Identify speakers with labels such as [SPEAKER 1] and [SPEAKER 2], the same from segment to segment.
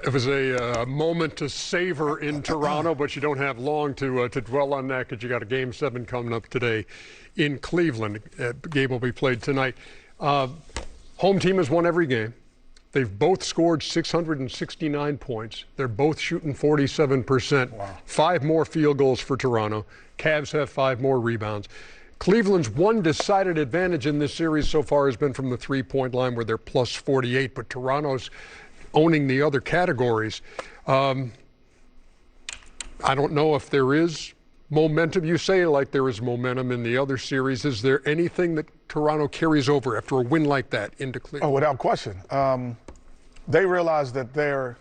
[SPEAKER 1] It was a moment to savor in Toronto, but you don't have long to dwell on that because you got a Game 7 coming up today in Cleveland. Game will be played tonight. Home team has won every game. They've both scored 669 points. They're both shooting 47%.
[SPEAKER 2] Wow. 5
[SPEAKER 1] more field goals for Toronto. Cavs have 5 more rebounds. Cleveland's one decided advantage in this series so far has been from the three-point line where they're plus 48, but Toronto's owning the other categories. I don't know if there is momentum. You say like there is momentum in the other series. Is there anything that Toronto carries over after a win like that into Cleveland?
[SPEAKER 2] Oh, without question. They realize that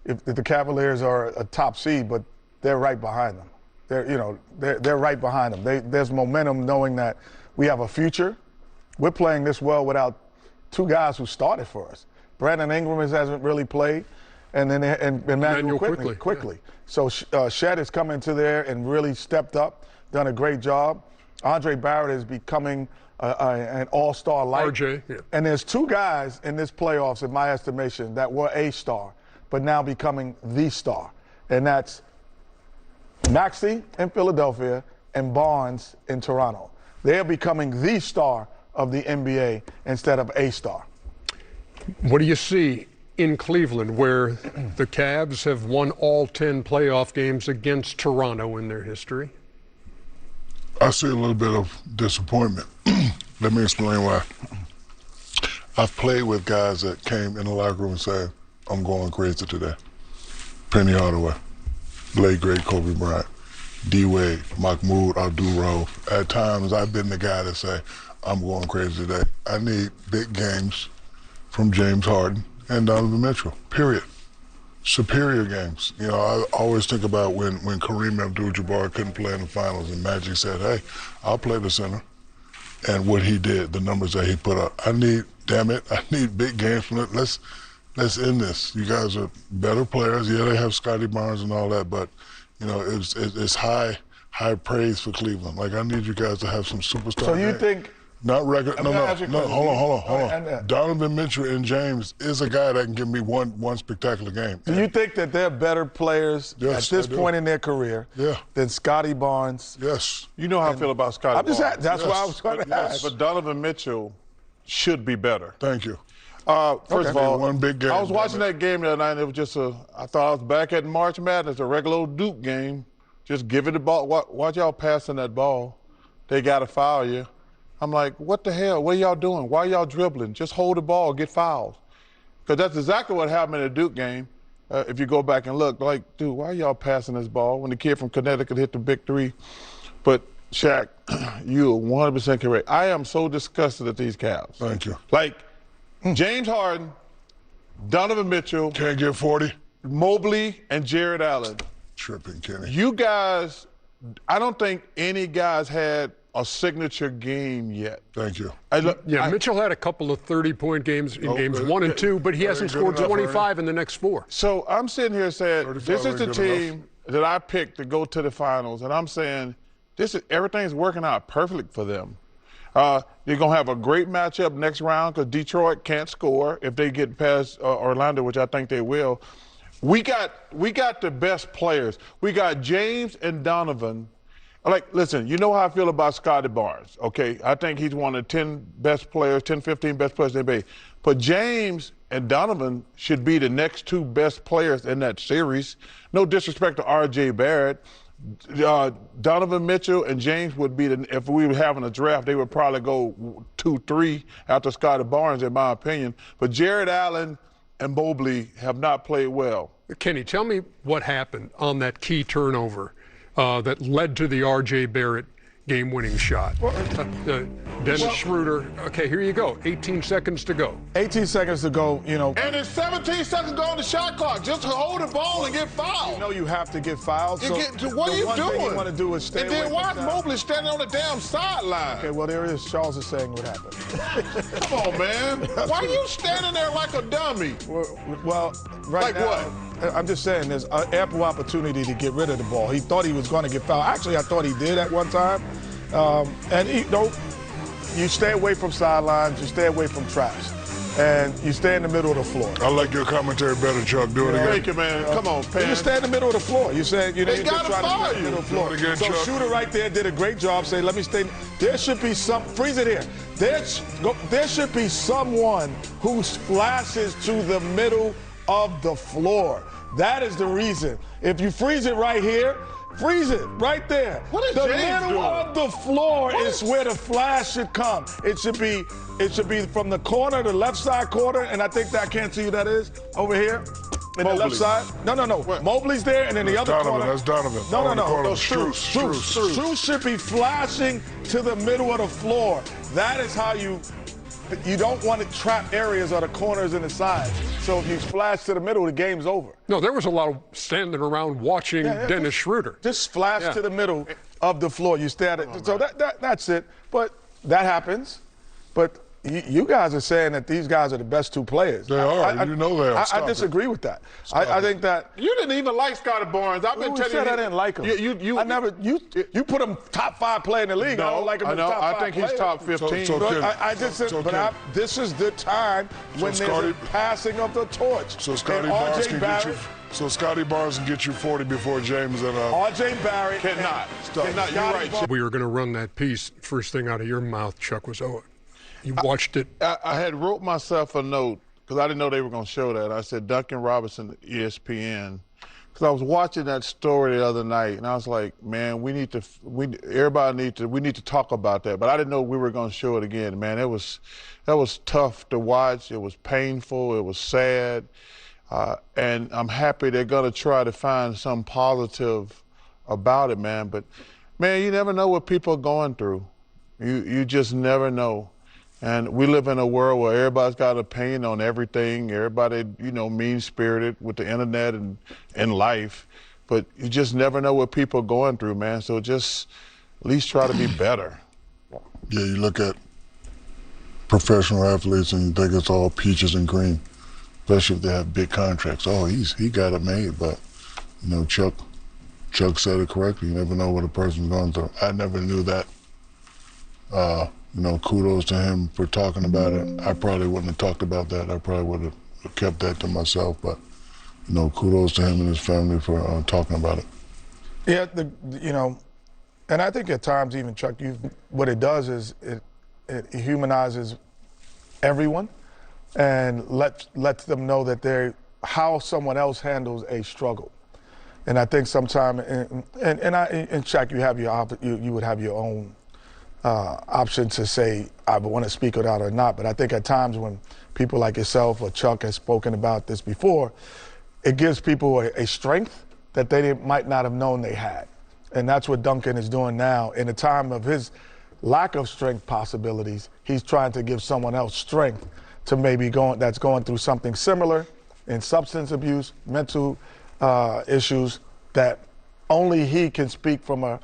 [SPEAKER 2] if the Cavaliers are a top seed, but they're right behind them. They're right behind them. There's momentum knowing that we have a future. We're playing this well without 2 guys who started for us. Brandon Ingram hasn't really played, and then Emmanuel quickly.
[SPEAKER 1] Yeah.
[SPEAKER 2] So Shaq has come into there and really stepped up, done a great job. Andre Barrett is becoming an all-star light.
[SPEAKER 1] RJ, yeah.
[SPEAKER 2] And there's 2 guys in this playoffs, in my estimation, that were a star, but now becoming the star, and that's Maxey in Philadelphia and Barnes in Toronto. They're becoming the star of the NBA instead of a star.
[SPEAKER 1] What do you see in Cleveland where the Cavs have won all 10 playoff games against Toronto in their history?
[SPEAKER 3] I see a little bit of disappointment. Let me explain why. I've played with guys that came in the locker room and said, I'm going crazy today. Penny Hardaway, late great Kobe Bryant, D-Wade, Mahmoud Abdul-Rauf. At times, I've been the guy that say, I'm going crazy today. I need big games from James Harden and Donovan Mitchell, period. Superior games. You know, I always think about when Kareem Abdul-Jabbar couldn't play in the finals and Magic said, hey, I'll play the center. And what he did, the numbers that he put up. I need big games from it. Let's end this. You guys are better players. Yeah, they have Scotty Barnes and all that, but, you know, it's high praise for Cleveland. Like, I need you guys to have some superstar
[SPEAKER 2] So you
[SPEAKER 3] games.
[SPEAKER 2] think...
[SPEAKER 3] No, hold on. Donovan Mitchell and James is a guy that can give me one spectacular game.
[SPEAKER 2] Do you think that they're better players at this point in their career than Scotty Barnes?
[SPEAKER 3] Yes.
[SPEAKER 4] You know how I feel about Scotty Barnes.
[SPEAKER 2] That's why I was going to ask.
[SPEAKER 4] But Donovan Mitchell should be better.
[SPEAKER 3] Thank you.
[SPEAKER 4] First of all,
[SPEAKER 3] one big game.
[SPEAKER 4] I was watching that game the other night, and it was just I thought I was back at March Madness, a regular old Duke game. Just give it the ball. Watch y'all passing that ball. They got to foul you. I'm like, what the hell? What are y'all doing? Why are y'all dribbling? Just hold the ball, get fouled. Because that's exactly what happened in the Duke game. If you go back and look, like, dude, why are y'all passing this ball when the kid from Connecticut hit the big 3? But, Shaq, you're 100% correct. I am so disgusted at these Cavs.
[SPEAKER 3] Thank you.
[SPEAKER 4] Like, James Harden, Donovan Mitchell.
[SPEAKER 3] Can't get 40.
[SPEAKER 4] Mobley and Jared Allen.
[SPEAKER 3] Tripping, Kenny.
[SPEAKER 4] You guys, I don't think any guys had a signature game yet.
[SPEAKER 3] Thank you.
[SPEAKER 1] Mitchell had a couple of 30-point games in games 1 and 2, but he hasn't scored 25 in the next 4.
[SPEAKER 4] So I'm sitting here saying, this is the team that I picked to go to the finals, and I'm saying, everything's working out perfect for them. You're going to have a great matchup next round because Detroit can't score if they get past Orlando, which I think they will. We got the best players. We got James and Donovan. Like, listen, you know how I feel about Scotty Barnes, okay? I think he's one of the 10 best players, 10, 15 best players in the NBA. But James and Donovan should be the next 2 best players in that series. No disrespect to R.J. Barrett. Donovan Mitchell and James would be, if we were having a draft, they would probably go 2, 3 after Scotty Barnes, in my opinion. But Jared Allen and Mobley have not played well.
[SPEAKER 1] Kenny, tell me what happened on that key turnover that led to the R.J. Barrett game-winning shot. Dennis Schroeder. Okay, here you go. 18 seconds to go.
[SPEAKER 2] 18 seconds to go, you know.
[SPEAKER 4] And it's 17 seconds to go on the shot clock. Just hold the ball and get fouled.
[SPEAKER 2] You know you have to get fouled.
[SPEAKER 4] What are you doing?
[SPEAKER 2] Thing you want to do is stay
[SPEAKER 4] and then why is Mobley standing on the damn sideline?
[SPEAKER 2] Okay, well, there it is. Charles is saying what happened.
[SPEAKER 4] Come on, man. Why are you standing there like a dummy?
[SPEAKER 2] Well, right now, what? I'm just saying there's an ample opportunity to get rid of the ball. He thought he was going to get fouled. Actually, I thought he did at one time. And you stay away from sidelines. You stay away from traps. and you stay in the middle of the floor.
[SPEAKER 3] I like your commentary better, Chuck. Do it again.
[SPEAKER 4] Thank you, man. Come on, Pan.
[SPEAKER 2] You stay in the middle of the floor. You said you
[SPEAKER 4] They
[SPEAKER 2] just
[SPEAKER 4] gotta
[SPEAKER 2] trying to
[SPEAKER 4] fire
[SPEAKER 2] stay in the middle of the
[SPEAKER 3] Do
[SPEAKER 2] floor.
[SPEAKER 3] it again,
[SPEAKER 2] So
[SPEAKER 3] Chuck.
[SPEAKER 2] shooter right there did a great job. Say, let me stay. There should be some. Freeze it here. There should be someone who splashes to the middle of the floor. That is the reason. If you freeze it right here, freeze it right there.
[SPEAKER 4] What is
[SPEAKER 2] the
[SPEAKER 4] James
[SPEAKER 2] middle
[SPEAKER 4] doing?
[SPEAKER 2] of the floor is where the flash should come. It should be from the corner, the left side corner, and I think that I can't see who that is over here. In the left side? No.
[SPEAKER 4] What?
[SPEAKER 2] Mobley's there, and then the other
[SPEAKER 3] Donovan,
[SPEAKER 2] corner.
[SPEAKER 3] that's Donovan.
[SPEAKER 2] No.
[SPEAKER 3] On the corner,
[SPEAKER 2] Strus should be flashing to the middle of the floor. That is how you don't want to trap areas or the corners and the sides. So if you flash to the middle, the game's over.
[SPEAKER 1] No, there was a lot of standing around watching Dennis Schroeder.
[SPEAKER 2] Just flash to the middle of the floor. You stay at it. So that's it. But that happens. But you guys are saying that these guys are the best two players.
[SPEAKER 3] They are. You know they are.
[SPEAKER 2] I disagree with that. I think that.
[SPEAKER 4] You didn't even like Scottie Barnes. I've been
[SPEAKER 2] Who
[SPEAKER 4] telling you.
[SPEAKER 2] said I didn't like him? You put him top 5 player in the league. I don't like him as top 5
[SPEAKER 4] I think
[SPEAKER 2] player.
[SPEAKER 4] he's top 15.
[SPEAKER 2] This is the time when there's a passing of the torch.
[SPEAKER 3] So Scottie
[SPEAKER 2] And
[SPEAKER 3] Barnes
[SPEAKER 2] R.J.
[SPEAKER 3] can
[SPEAKER 2] Barrett,
[SPEAKER 3] get you. So Scottie Barnes can get you 40 before James and
[SPEAKER 2] R.J. Barrett
[SPEAKER 4] Cannot. Cannot. You're right.
[SPEAKER 2] Barnes.
[SPEAKER 1] We were going to run that piece. First thing out of your mouth, Chuck, was, you watched it.
[SPEAKER 4] I had wrote myself a note because I didn't know they were going to show that. I said Duncan Robinson, ESPN, because I was watching that story the other night, and I was like, man, we need to talk about that. But I didn't know we were going to show it again, man. That was tough to watch. It was painful. It was sad, and I'm happy they're going to try to find some positive about it, man. But man, you never know what people are going through. You just never know. And we live in a world where everybody's got an opinion on everything. Everybody, mean-spirited with the internet and life. But you just never know what people are going through, man. So just at least try to be better.
[SPEAKER 3] Yeah, you look at professional athletes and you think it's all peaches and cream, especially if they have big contracts. Oh, he got it made, but Chuck said it correctly. You never know what a person's going through. I never knew that. Kudos to him for talking about it. I probably wouldn't have talked about that. I probably would have kept that to myself. But, kudos to him and his family for talking about it.
[SPEAKER 2] Yeah, and I think at times even, Chuck, what it does is it humanizes everyone and lets them know that how someone else handles a struggle. And I think sometimes, and Shaq, you would have your own option to say I want to speak it out or not. But I think at times when people like yourself or Chuck has spoken about this before, it gives people a strength that they might not have known they had. And that's what Duncan is doing now. In a time of his lack of strength possibilities, he's trying to give someone else strength to maybe that's going through something similar in substance abuse, mental issues, that only he can speak from an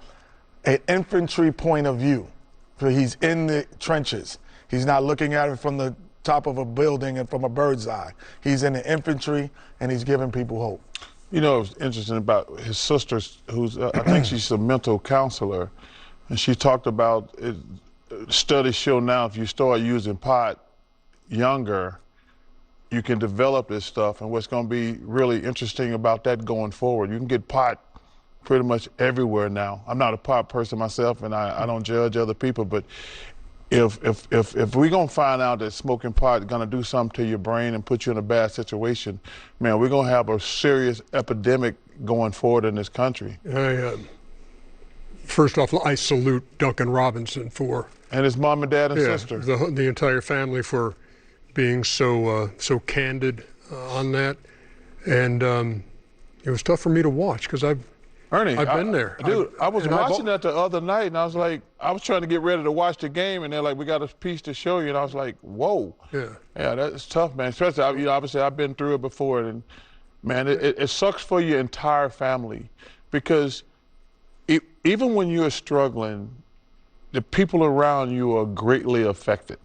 [SPEAKER 2] infantry point of view. So he's in the trenches. He's not looking at it from the top of a building and from a bird's eye. He's in the infantry, and he's giving people hope.
[SPEAKER 4] It was interesting about his sister, who's I think she's a mental counselor, and she talked about studies show now if you start using pot younger, you can develop this stuff. And what's going to be really interesting about that going forward, you can get pot pretty much everywhere now. I'm not a pot person myself, and I don't judge other people, but if we're going to find out that smoking pot is going to do something to your brain and put you in a bad situation, man, we're going to have a serious epidemic going forward in this country.
[SPEAKER 1] First off, I salute Duncan Robinson
[SPEAKER 4] and his mom and dad and sister.
[SPEAKER 1] The entire family for being so candid on that. And it was tough for me to watch because I've been there.
[SPEAKER 4] Dude, I was watching that the other night, and I was like, I was trying to get ready to watch the game, and they're like, we got a piece to show you, and I was like, whoa. Yeah, that's tough, man. Especially, obviously, I've been through it before, and man, it sucks for your entire family because even when you're struggling, the people around you are greatly affected.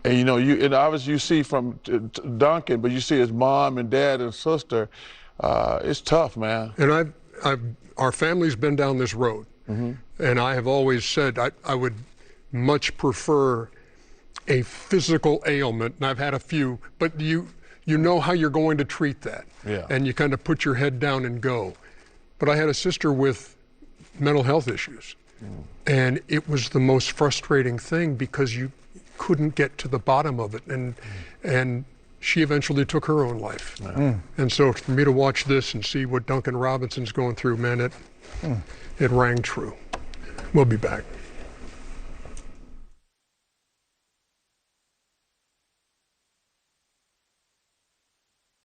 [SPEAKER 4] And and obviously you see from Duncan, but you see his mom and dad and sister. It's tough, man.
[SPEAKER 1] And our family's been down this road, and I have always said I would much prefer a physical ailment, and I've had a few, but you know how you're going to treat that.
[SPEAKER 4] Yeah.
[SPEAKER 1] And you kind of put your head down and go. But I had a sister with mental health issues. And it was the most frustrating thing because you couldn't get to the bottom of it. And she eventually took her own life. And so for me to watch this and see what Duncan Robinson's going through, man, it rang true. We'll be back.